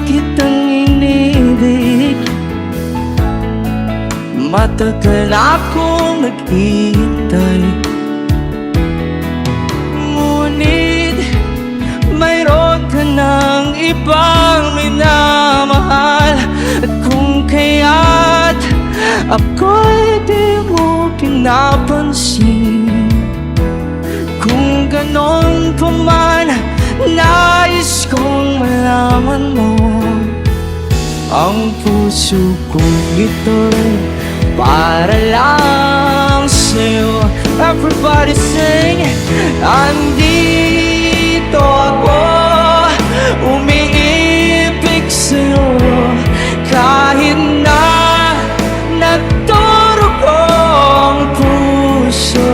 kitang inibig. Matagal na akong naghihintay, ngunit mayroon ka ng ibang minamahal. At kung kaya't ako'y di mo pinapansin, kung ganon pa man, nais kong malaman mo ang puso kong ito'y para lang sa'yo. Everybody sing! Andito ako, umiibig sa'yo, kahit na nagturog ang puso.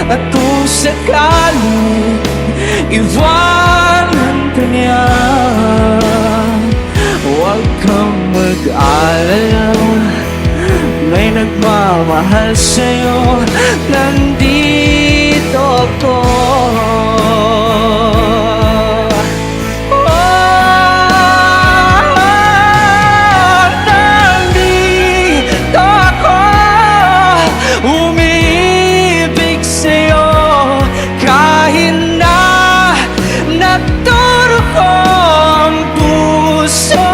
At kung sakali iwanan ka niya, huwag kang mag-alala, may nagmamahal sa'yo. Nandito ako. Nandito ako, umiibig sa'yo, kahit na nagturog ang puso.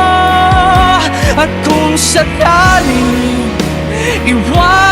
At kung sakaling iwan